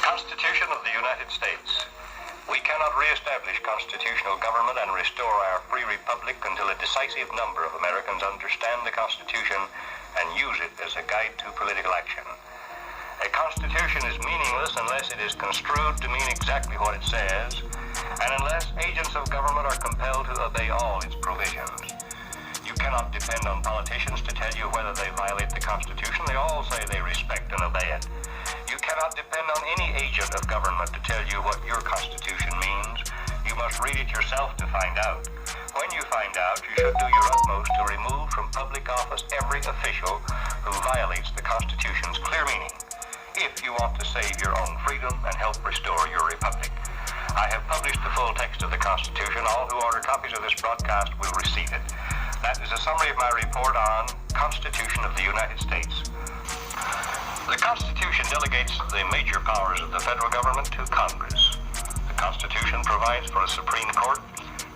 Constitution of the United States. We cannot re-establish constitutional government and restore our free republic until a decisive number of Americans understand the Constitution and use it as a guide to political action. A constitution is meaningless unless it is construed to mean exactly what it says, and unless agents of government are compelled to obey all its provisions. You cannot depend on politicians to tell you whether they violate the Constitution. They all say they respect and obey it. You cannot depend on any agent of government to tell you what your Constitution means. You must read it yourself to find out. When you find out, you should do your utmost to remove from public office every official who violates the Constitution's clear meaning, if you want to save your own freedom and help restore your republic. I have published the full text of the Constitution. All who order copies of this broadcast will receive it. That is a summary of my report on Constitution of the United States. The Constitution delegates the major powers of the federal government to Congress. The Constitution provides for a Supreme Court,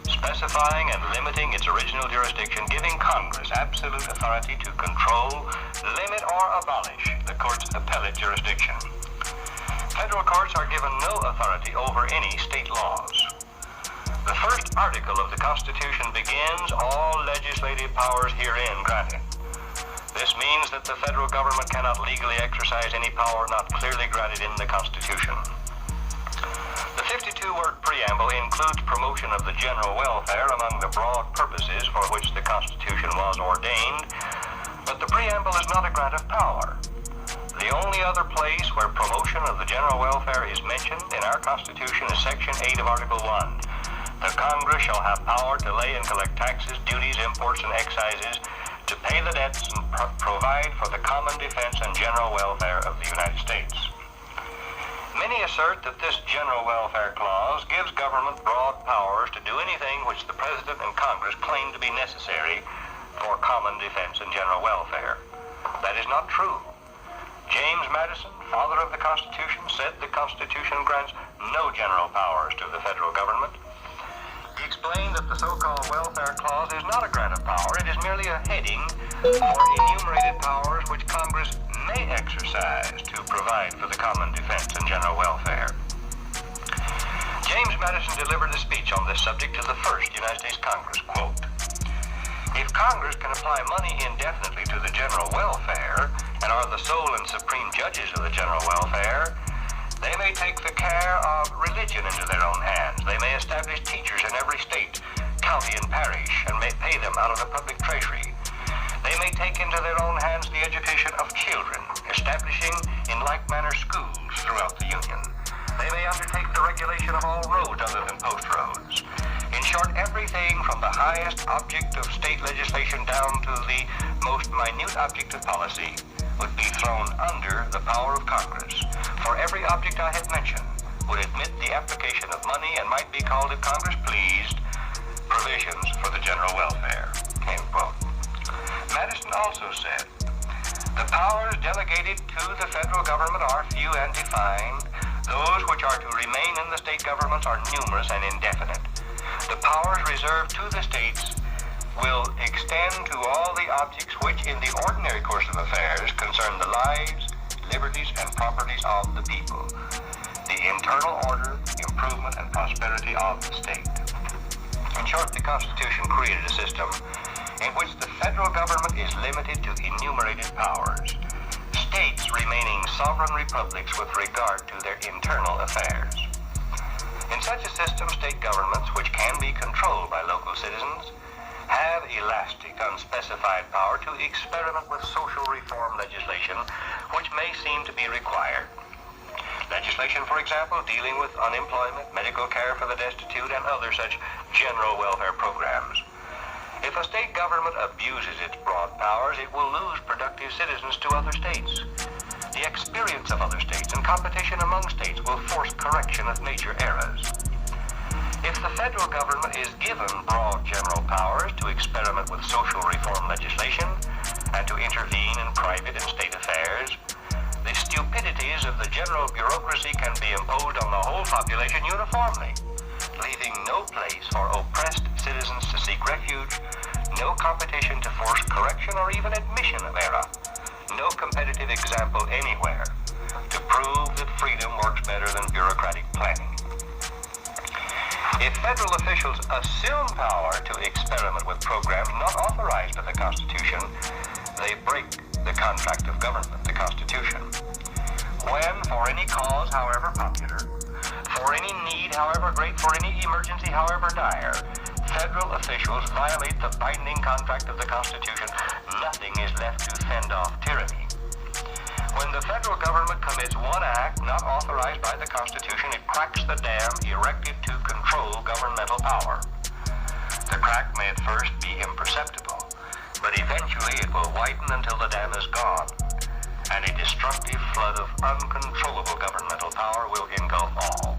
specifying and limiting its original jurisdiction, giving Congress absolute authority to control, limit, or abolish the court's appellate jurisdiction. Federal courts are given no authority over any state laws. The first article of the Constitution begins, "All legislative powers herein granted." This means that the federal government cannot legally exercise any power not clearly granted in the Constitution. The 52-word preamble includes promotion of the general welfare among the broad purposes for which the Constitution was ordained, but the preamble is not a grant of power. The only other place where promotion of the general welfare is mentioned in our Constitution is Section 8 of Article 1. The Congress shall have power to lay and collect taxes, duties, imports, and excises, to pay the debts and provide for the common defense and general welfare of the United States. Many assert that this general welfare clause gives government broad powers to do anything which the President and Congress claim to be necessary for common defense and general welfare. That is not true. James Madison, father of the Constitution, said the Constitution grants no general powers to the federal government. He explained that the so-called welfare clause is not a grant of power. It is merely a heading for enumerated powers which Congress may exercise to provide for the common defense and general welfare. James Madison delivered a speech on this subject to the first United States Congress, quote, "If Congress can apply money indefinitely to the general welfare and are the sole and supreme judges of the general welfare, they may take the care of religion into their own hands. They may establish teachers in every state, county, and parish, and may pay them out of the public treasury. They may take into their own hands the education of children, establishing in like manner schools throughout the Union. They may undertake the regulation of all roads other than post roads. In short, everything from the highest object of state legislation down to the most minute object of policy would be thrown under the power of Congress. For every object I have mentioned would admit the application of money and might be called, if Congress pleased, provisions for the general welfare." End quote. Madison also said, "The powers delegated to the federal government are few and defined. Those which are to remain in the state governments are numerous and indefinite. The powers reserved to the states will extend to all the objects which in the ordinary course of affairs concern the lives, liberties, and properties of the people, the internal order, improvement, and prosperity of the state." In short, the Constitution created a system in which the federal government is limited to enumerated powers, states remaining sovereign republics with regard to their internal affairs. In such a system, state governments, which can be controlled by local citizens, have elastic, unspecified power to experiment with social reform legislation which may seem to be required. Legislation, for example, dealing with unemployment, medical care for the destitute, and other such general welfare programs. If a state government abuses its broad powers, it will lose productive citizens to other states. The experience of other states and competition among states will force correction of major errors. If the federal government is given broad general powers to experiment with social reform legislation and to intervene in private and state affairs, the stupidities of the general bureaucracy can be imposed on the whole population uniformly, leaving no place for oppressed citizens to seek refuge, no competition to force correction or even admission of error, no competitive example anywhere to prove that freedom works best better than bureaucratic planning. If federal officials assume power to experiment with programs not authorized by the Constitution, they break the contract of government, the Constitution. When, for any cause, however popular, for any need, however great, for any emergency, however dire, federal officials violate the binding contract of the Constitution, nothing is left to fend off tyranny. When the federal government commits one act not authorized by the Constitution, it cracks the dam erected to control governmental power. The crack may at first be imperceptible, but eventually it will widen until the dam is gone, and a destructive flood of uncontrollable governmental power will engulf all.